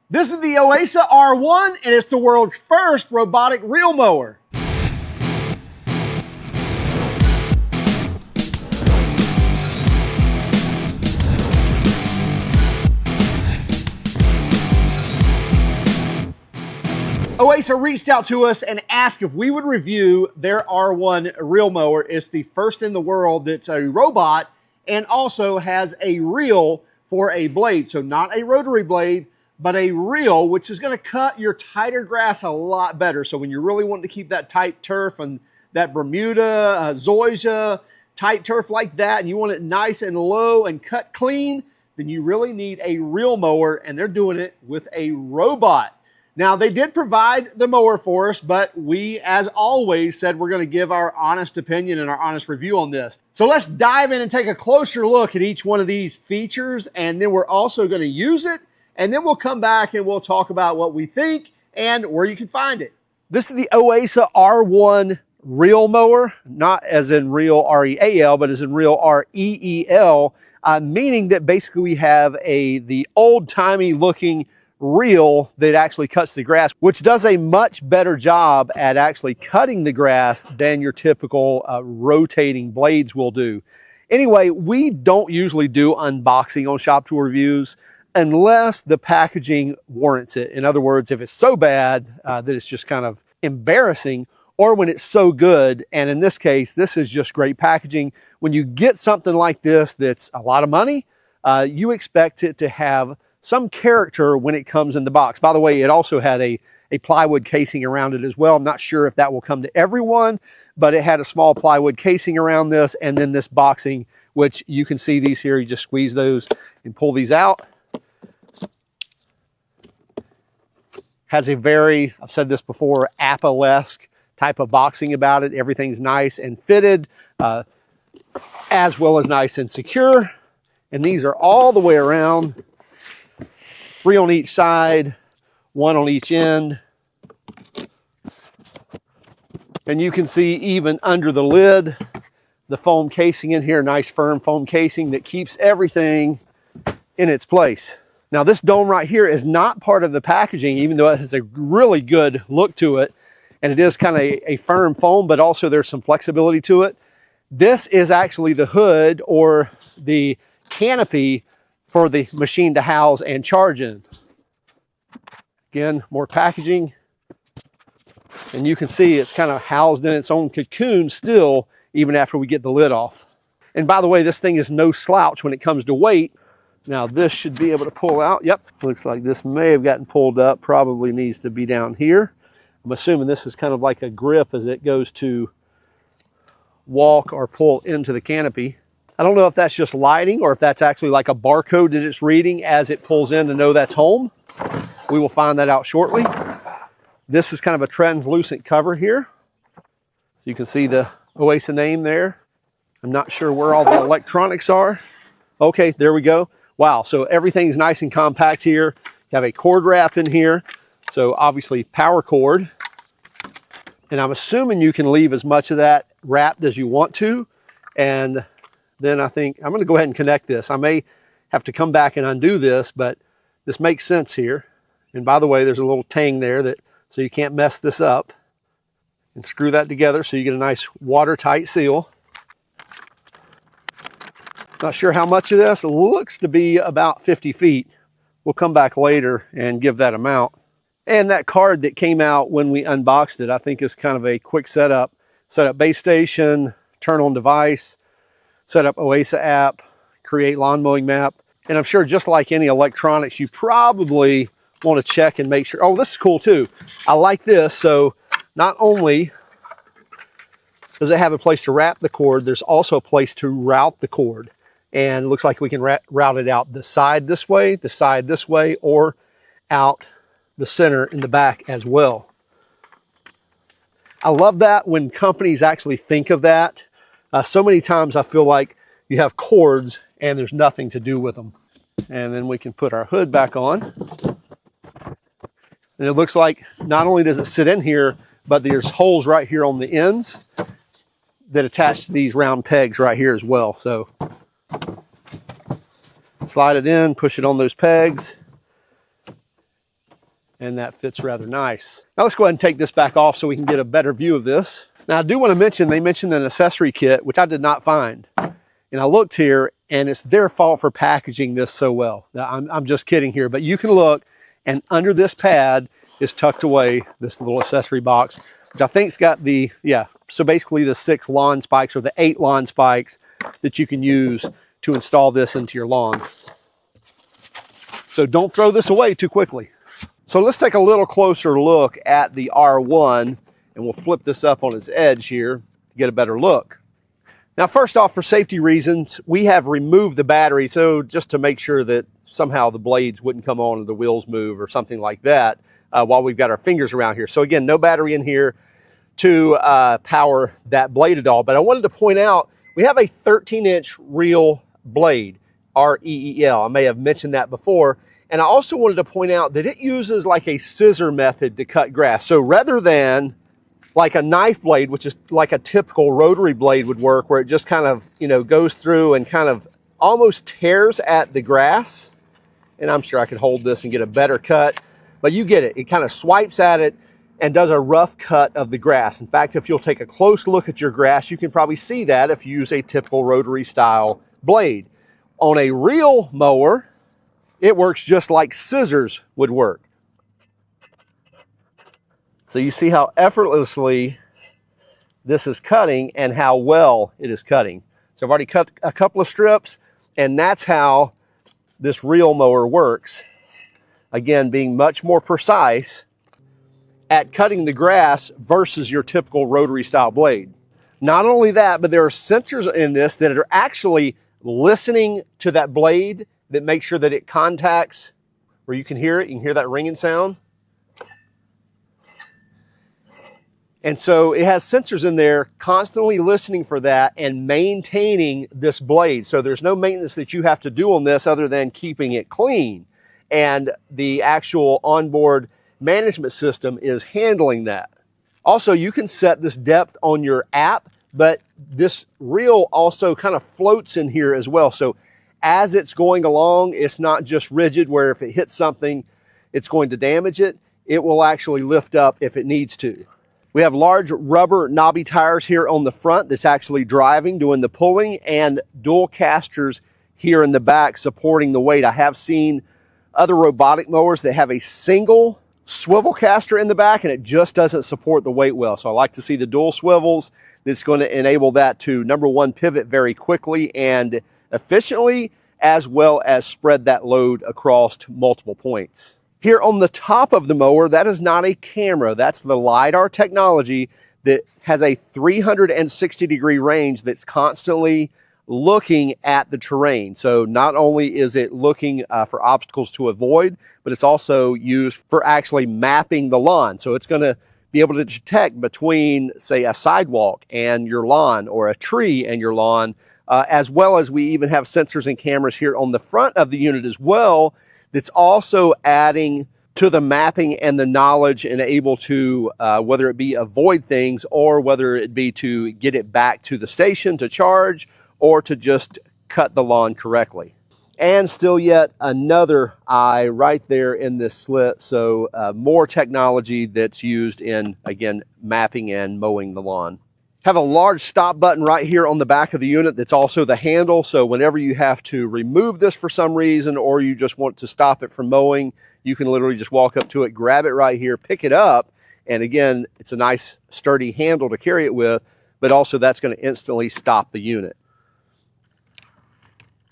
This is the Oasa R1, and it's the world's first robotic reel mower. Oasa reached out to us and asked if we would review their R1 reel mower. It's the first in the world that's a robot and also has a reel for a blade. So not a rotary blade, but a reel, which is going to cut your tighter grass a lot better. So when you're really wanting to keep that tight turf and that Bermuda, zoysia, tight turf like that, and you want it nice and low and cut clean, then you really need a reel mower, and they're doing it with a robot. Now, they did provide the mower for us, but we, as always, said we're going to give our honest opinion and our honest review on this. So let's dive in and take a closer look at each one of these features, and then we're also going to use it, and then we'll come back and we'll talk about what we think and where you can find it. This is the Oasa R1 reel mower, not as in real R-E-A-L, but as in real R-E-E-L, meaning that basically we have the old-timey looking reel that actually cuts the grass, which does a much better job at actually cutting the grass than your typical rotating blades will do. Anyway, we don't usually do unboxing on Shop Tool Reviews unless the packaging warrants it. In other words, if it's so bad that it's just kind of embarrassing, or when it's so good, and in this case, this is just great packaging. When you get something like this that's a lot of money, you expect it to have some character when it comes in the box. By the way, it also had a plywood casing around it as well. I'm not sure if that will come to everyone, but it had a small plywood casing around this, and then this boxing, which you can see these here. You just squeeze those and pull these out. Has a very, I've said this before, Apple-esque type of boxing about it. Everything's nice and fitted, as well as nice and secure. And these are all the way around. 3 on each side, 1 on each end. And you can see even under the lid, the foam casing in here, nice firm foam casing that keeps everything in its place. Now this dome right here is not part of the packaging, even though it has a really good look to it. And it is kind of a firm foam, but also there's some flexibility to it. This is actually the hood or the canopy for the machine to house and charge in. Again, more packaging. And you can see it's kind of housed in its own cocoon still, even after we get the lid off. And by the way, this thing is no slouch when it comes to weight. Now this should be able to pull out. Yep, looks like this may have gotten pulled up. Probably needs to be down here. I'm assuming this is kind of like a grip as it goes to walk or pull into the canopy. I don't know if that's just lighting or if that's actually like a barcode that it's reading as it pulls in to know that's home. We will find that out shortly. This is kind of a translucent cover here. So you can see the Oasa name there. I'm not sure where all the electronics are. Okay, there we go. Wow, so everything's nice and compact here. You have a cord wrap in here. So obviously power cord. And I'm assuming you can leave as much of that wrapped as you want to. And then I think I'm going to go ahead and connect this. I may have to come back and undo this, but this makes sense here. And by the way, there's a little tang there so you can't mess this up. And screw that together so you get a nice watertight seal. Not sure how much of this. It looks to be about 50 feet. We'll come back later and give that amount. And that card that came out when we unboxed it, I think is kind of a quick setup. Set up base station, turn on device, set up Oasa app, create lawn mowing map. And I'm sure just like any electronics, you probably want to check and make sure. Oh, this is cool too. I like this. So not only does it have a place to wrap the cord, there's also a place to route the cord. And it looks like we can route it out the side this way, or out the center in the back as well. I love that when companies actually think of that. So many times I feel like you have cords and there's nothing to do with them. And then we can put our hood back on. And it looks like not only does it sit in here, but there's holes right here on the ends that attach to these round pegs right here as well. So slide it in, push it on those pegs. and that fits rather nice. Now let's go ahead and take this back off so we can get a better view of this. Now I do want to mention, they mentioned an accessory kit, which I did not find. And I looked here, and it's their fault for packaging this so well. Now, I'm just kidding here, but you can look, and under this pad is tucked away this little accessory box, which I think's got the, so basically the 6 lawn spikes or the 8 lawn spikes that you can use to install this into your lawn. So don't throw this away too quickly. So let's take a little closer look at the R1, and we'll flip this up on its edge here to get a better look. Now, first off, for safety reasons, we have removed the battery, so just to make sure that somehow the blades wouldn't come on or the wheels move or something like that while we've got our fingers around here. So again, no battery in here to power that blade at all. But I wanted to point out, we have a 13-inch reel blade, R-E-E-L. I may have mentioned that before. And I also wanted to point out that it uses like a scissor method to cut grass. So rather than like a knife blade, which is like a typical rotary blade would work, where it just kind of, goes through and kind of almost tears at the grass. And I'm sure I could hold this and get a better cut, but you get it. It kind of swipes at it and does a rough cut of the grass. In fact, if you'll take a close look at your grass, you can probably see that if you use a typical rotary style blade. On a reel mower, it works just like scissors would work. So you see how effortlessly this is cutting and how well it is cutting. So I've already cut a couple of strips, and that's how this reel mower works. Again, being much more precise at cutting the grass versus your typical rotary style blade. Not only that, but there are sensors in this that are actually listening to that blade that make sure that it contacts where you can hear it. You can hear that ringing sound. And so it has sensors in there constantly listening for that and maintaining this blade. So there's no maintenance that you have to do on this other than keeping it clean. And the actual onboard management system is handling that. Also, you can set this depth on your app, but this reel also kind of floats in here as well. So as it's going along, it's not just rigid where if it hits something, it's going to damage it. It will actually lift up if it needs to. We have large rubber knobby tires here on the front that's actually driving, doing the pulling, and dual casters here in the back supporting the weight. I have seen other robotic mowers that have a single swivel caster in the back and it just doesn't support the weight well. So I like to see the dual swivels that's going to enable that to, number one, pivot very quickly and efficiently, as well as spread that load across multiple points. Here on the top of the mower, that is not a camera. That's the LIDAR technology that has a 360-degree range that's constantly looking at the terrain. So not only is it looking for obstacles to avoid, but it's also used for actually mapping the lawn. So it's going to be able to detect between, say, a sidewalk and your lawn or a tree and your lawn, as well as we even have sensors and cameras here on the front of the unit as well. That's also adding to the mapping and the knowledge and able to, whether it be avoid things or whether it be to get it back to the station to charge or to just cut the lawn correctly. And still yet another eye right there in this slit. So more technology that's used in, again, mapping and mowing the lawn. Have a large stop button right here on the back of the unit that's also the handle. So whenever you have to remove this for some reason or you just want to stop it from mowing, you can literally just walk up to it, grab it right here, pick it up. And again, it's a nice sturdy handle to carry it with, but also that's going to instantly stop the unit.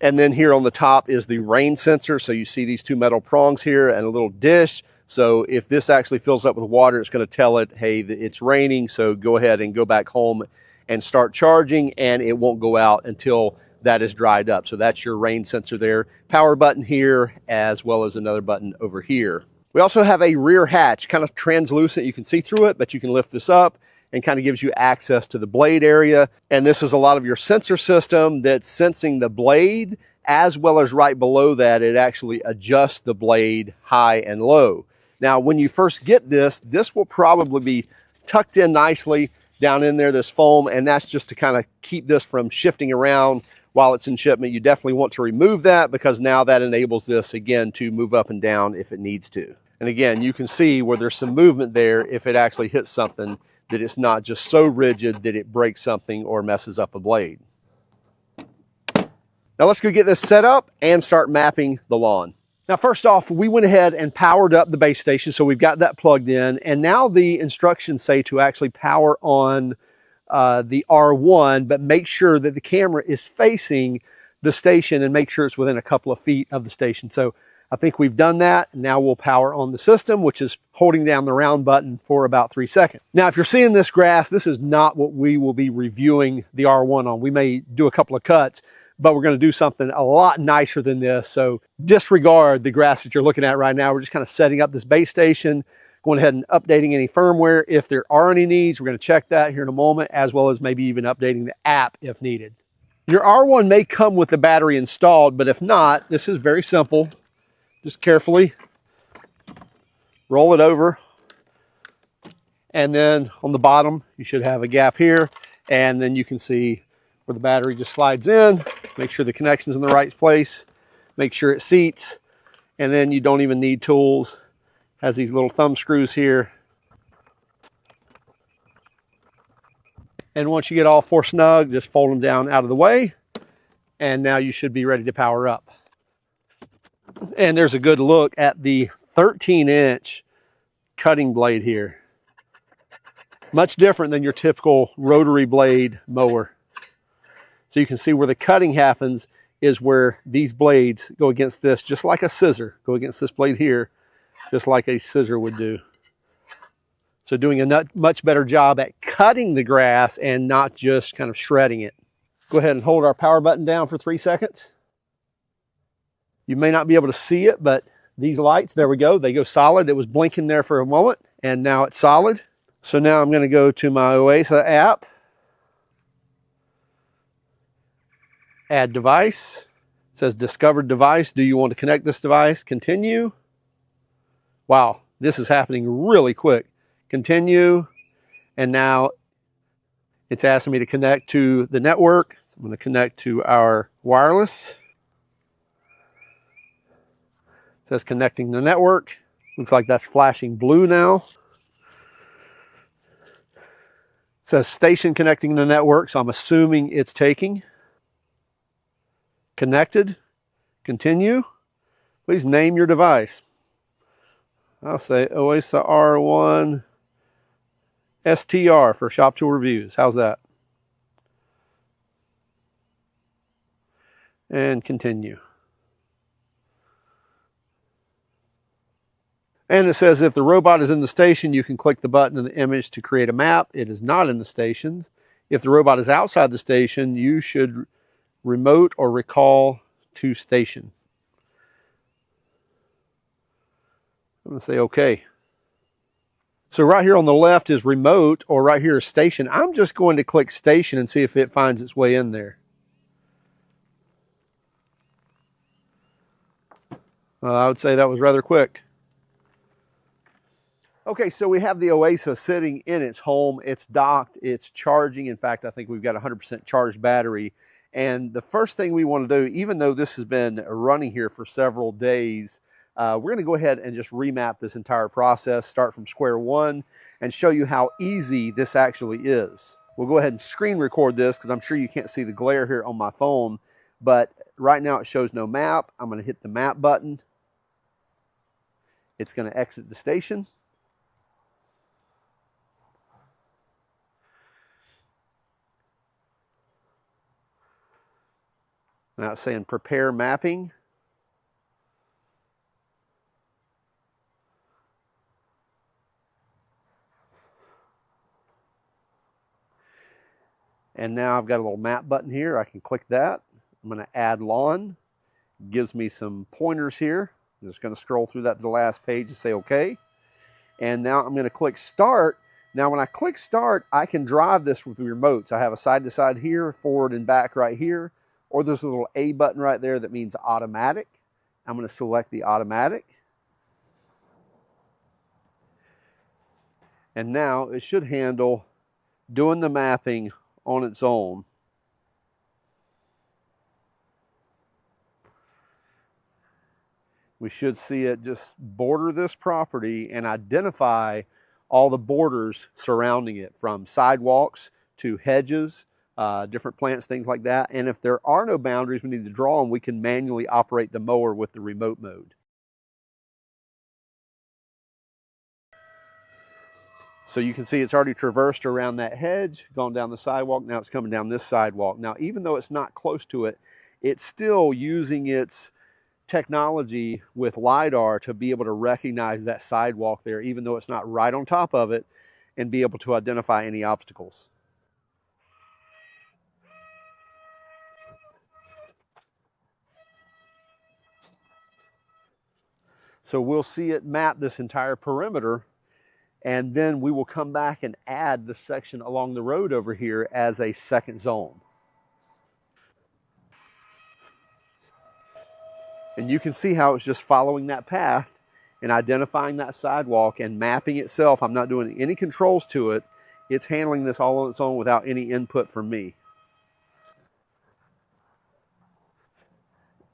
And then here on the top is the rain sensor. So you see these two metal prongs here and a little dish. So if this actually fills up with water, it's going to tell it, hey, it's raining, so go ahead and go back home and start charging, and it won't go out until that is dried up. So that's your rain sensor there. Power button here, as well as another button over here. We also have a rear hatch, kind of translucent. You can see through it, but you can lift this up and kind of gives you access to the blade area. And this is a lot of your sensor system that's sensing the blade, as well as right below that, it actually adjusts the blade high and low. Now, when you first get this will probably be tucked in nicely down in there, this foam, and that's just to kind of keep this from shifting around while it's in shipment. You definitely want to remove that because now that enables this, again, to move up and down if it needs to. And again, you can see where there's some movement there if it actually hits something, that it's not just so rigid that it breaks something or messes up a blade. Now let's go get this set up and start mapping the lawn. Now first off, we went ahead and powered up the base station, so we've got that plugged in, and now the instructions say to actually power on the R1, but make sure that the camera is facing the station and make sure it's within a couple of feet of the station. So I think we've done that. Now we'll power on the system, which is holding down the round button for about 3 seconds. Now, if you're seeing this grass, this is not what we will be reviewing the R1 on. We may do a couple of cuts, but we're going to do something a lot nicer than this. So disregard the grass that you're looking at right now. We're just kind of setting up this base station, going ahead and updating any firmware. If there are any needs, we're going to check that here in a moment, as well as maybe even updating the app if needed. Your R1 may come with the battery installed, but if not, this is very simple. Just carefully roll it over, and then on the bottom you should have a gap here, and then you can see where the battery just slides in. Make sure the connection's in the right place, make sure it seats, and then you don't even need tools. Has these little thumb screws here, and once you get all 4 snug, just fold them down out of the way, and now you should be ready to power up. And there's a good look at the 13-inch cutting blade here. Much different than your typical rotary blade mower. So you can see where the cutting happens is where these blades go against this, just like a scissor. Go against this blade here, just like a scissor would do. So doing a much better job at cutting the grass and not just kind of shredding it. Go ahead and hold our power button down for 3 seconds. You may not be able to see it, but these lights, there we go. They go solid. It was blinking there for a moment, and now it's solid. So now I'm going to go to my Oasa app. Add device. It says discovered device. Do you want to connect this device? Continue. Wow, this is happening really quick. Continue. And now it's asking me to connect to the network. So I'm going to connect to our wireless. It says connecting the network. Looks like that's flashing blue now. It says station connecting the network, so I'm assuming it's taking. Connected. Continue. Please name your device. I'll say Oasa R1 STR for Shop Tool Reviews. How's that? And continue. And it says if the robot is in the station, you can click the button in the image to create a map. It is not in the stations. If the robot is outside the station, you should remote or recall to station. I'm going to say okay. So right here on the left is remote, or right here is station. I'm just going to click station and see if it finds its way in there. I would say that was rather quick. Okay, so we have the Oasa sitting in its home. It's docked, it's charging. In fact, I think we've got a 100% charged battery. And the first thing we want to do, even though this has been running here for several days, we're going to go ahead and just remap this entire process, start from square one, and show you how easy this actually is. We'll go ahead and screen record this because I'm sure you can't see the glare here on my phone, but right now it shows no map. I'm going to hit the map button. It's going to exit the station. Now it's saying prepare mapping. And now I've got a little map button here. I can click that. I'm going to add lawn. It gives me some pointers here. I'm just going to scroll through that to the last page and say okay. And now I'm going to click start. Now when I click start, I can drive this with the remotes. I have a side to side here, forward and back right here. Or there's a little A button right there that means automatic. I'm going to select the automatic. And now it should handle doing the mapping on its own. We should see it just border this property and identify all the borders surrounding it, from sidewalks to hedges, different plants, things like that. And if there are no boundaries we need to draw them, we can manually operate the mower with the remote mode. So you can see it's already traversed around that hedge, gone down the sidewalk. Now it's coming down this sidewalk. Now, even though it's not close to it, it's still using its technology with LIDAR to be able to recognize that sidewalk there, even though it's not right on top of it, and be able to identify any obstacles. So we'll see it map this entire perimeter, and then we will come back and add the section along the road over here as a second zone. And you can see how it's just following that path and identifying that sidewalk and mapping itself. I'm not doing any controls to it. It's handling this all on its own without any input from me.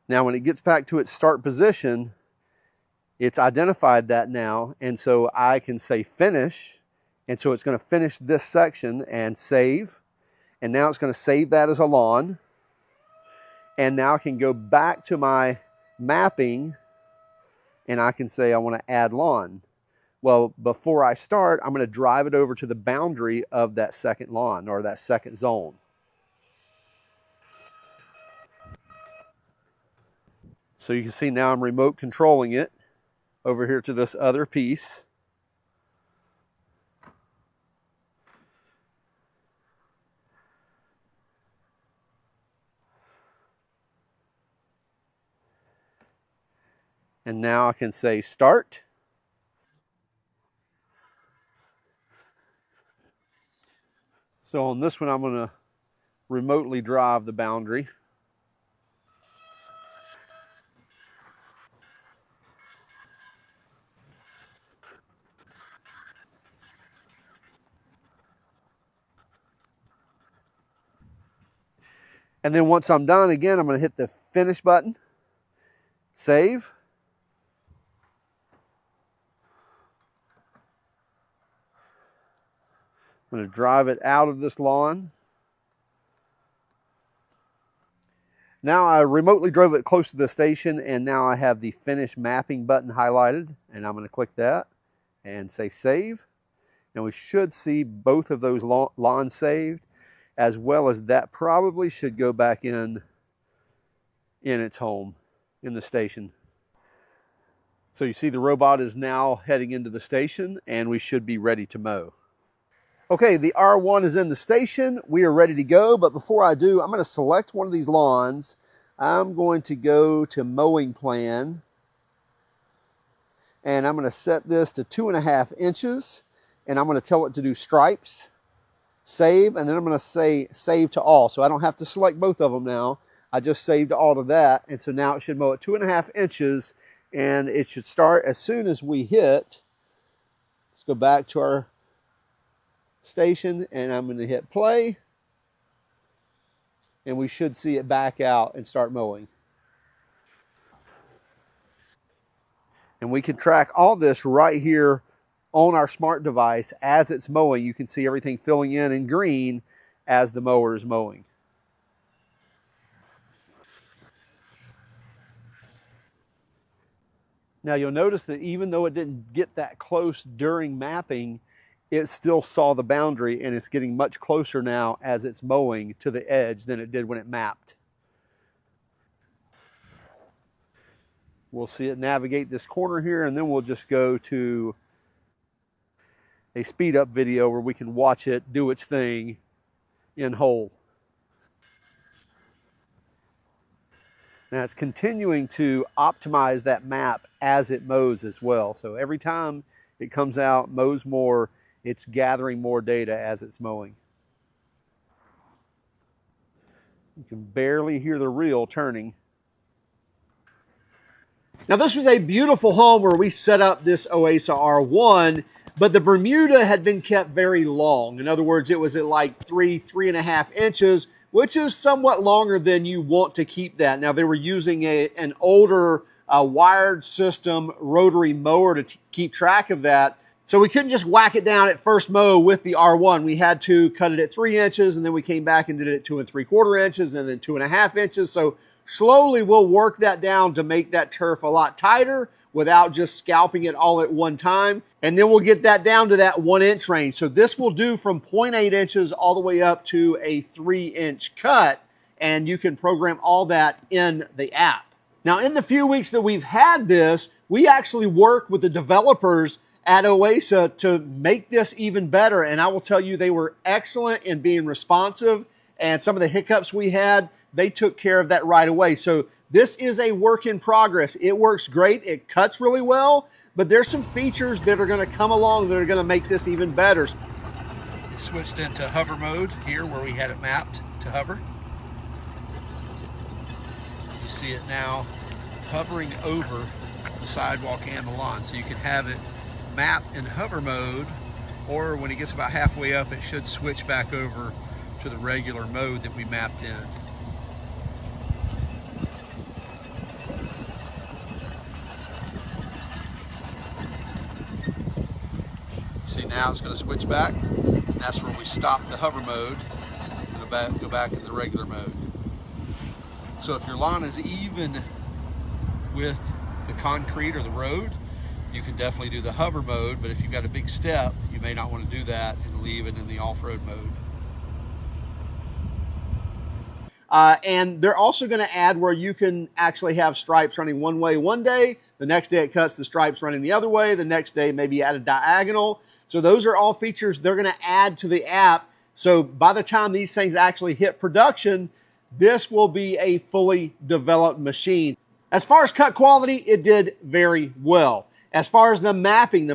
Now, when it gets back to its start position, it's identified that now, and so I can say finish, and so it's going to finish this section and save, and now it's going to save that as a lawn, and now I can go back to my mapping, and I can say I want to add lawn. Well, before I start, I'm going to drive it over to the boundary of that second lawn or that second zone. So you can see now I'm remote controlling it over here to this other piece. And now I can say start. So on this one, I'm going to remotely drive the boundary. And then once I'm done, again, I'm going to hit the finish button, save. I'm going to drive it out of this lawn. Now I remotely drove it close to the station, and now I have the finish mapping button highlighted, and I'm going to click that and say save. And we should see both of those lawns saved, as well as that probably should go back in its home in the station. So you see the robot is now heading into the station, and we should be ready to mow. Okay, the R1 is in the station. We are ready to go, but before I do, I'm going to select one of these lawns. I'm going to go to mowing plan, and I'm going to set this to 2.5 inches, and I'm going to tell it to do stripes. Save, and then I'm going to say save to all. So I don't have to select both of them now. I just saved all to that, and so now it should mow at 2.5 inches, and it should start as soon as we hit. Let's go back to our station, and I'm going to hit play, and we should see it back out and start mowing. And we can track all this right here on our smart device as it's mowing. You can see everything filling in green as the mower is mowing. Now you'll notice that even though it didn't get that close during mapping, it still saw the boundary, and it's getting much closer now as it's mowing to the edge than it did when it mapped. We'll see it navigate this corner here, and then we'll just go to a speed up video where we can watch it do its thing in whole. Now it's continuing to optimize that map as it mows as well. So every time it comes out, mows more, it's gathering more data as it's mowing. You can barely hear the reel turning. Now this was a beautiful home where we set up this Oasa R1, but the Bermuda had been kept very long. In other words, it was at like 3.5 inches, which is somewhat longer than you want to keep that. Now they were using an older wired system rotary mower to keep track of that. So we couldn't just whack it down at first mow with the R1. We had to cut it at 3 inches, and then we came back and did it at 2 3/4 inches, and then 2.5 inches. So slowly we'll work that down to make that turf a lot tighter without just scalping it all at one time. And then we'll get that down to that 1 inch range. So this will do from 0.8 inches all the way up to a 3-inch cut. And you can program all that in the app. Now, in the few weeks that we've had this, we actually worked with the developers at Oasa to make this even better. And I will tell you, they were excellent in being responsive. And some of the hiccups we had, they took care of that right away. So this is a work in progress. It works great. It cuts really well, but there's some features that are going to come along that are going to make this even better. It switched into hover mode here where we had it mapped to hover. You see it now hovering over the sidewalk and the lawn. So you can have it mapped in hover mode, or when it gets about halfway up, it should switch back over to the regular mode that we mapped in. See, now it's going to switch back. And that's where we stop the hover mode and go back into the regular mode. So if your lawn is even with the concrete or the road, you can definitely do the hover mode, but if you've got a big step, you may not want to do that and leave it in the off-road mode. And they're also going to add where you can actually have stripes running one way one day, the next day it cuts the stripes running the other way, the next day maybe add a diagonal. So those are all features they're going to add to the app. So by the time these things actually hit production, this will be a fully developed machine. As far as cut quality, it did very well. As far as the mapping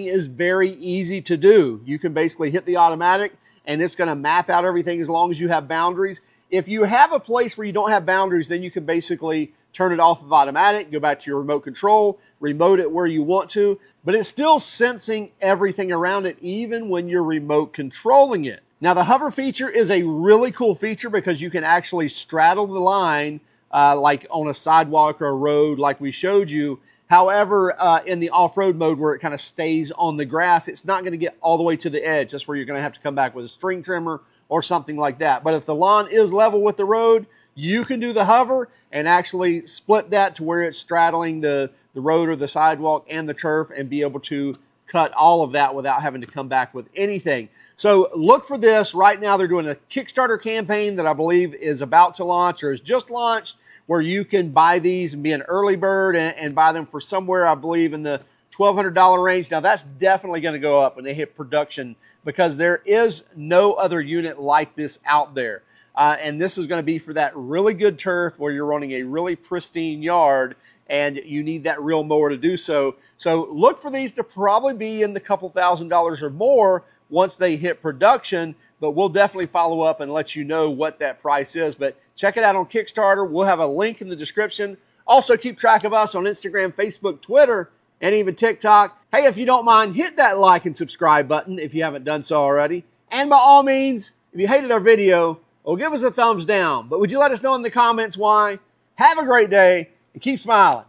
is very easy to do. You can basically hit the automatic and it's going to map out everything as long as you have boundaries. If you have a place where you don't have boundaries, then you can basically turn it off of automatic, go back to your remote control, remote it where you want to, but it's still sensing everything around it even when you're remote controlling it. Now the hover feature is a really cool feature because you can actually straddle the line like on a sidewalk or a road like we showed you. However, in the off-road mode where it kind of stays on the grass, it's not going to get all the way to the edge. That's where you're going to have to come back with a string trimmer or something like that. But if the lawn is level with the road, you can do the hover and actually split that to where it's straddling the road or the sidewalk and the turf and be able to cut all of that without having to come back with anything. So look for this. Right now they're doing a Kickstarter campaign that I believe is about to launch or is just launched, where you can buy these and be an early bird and buy them for somewhere, I believe, in the $1,200 range. Now that's definitely going to go up when they hit production because there is no other unit like this out there. And this is going to be for that really good turf where you're running a really pristine yard and you need that real mower to do so. So look for these to probably be in the couple $1,000s or more once they hit production, but we'll definitely follow up and let you know what that price is. But check it out on Kickstarter. We'll have a link in the description. Also keep track of us on Instagram, Facebook, Twitter, and even TikTok. Hey, if you don't mind, hit that like and subscribe button if you haven't done so already. And by all means, if you hated our video, well, give us a thumbs down. But would you let us know in the comments why? Have a great day and keep smiling.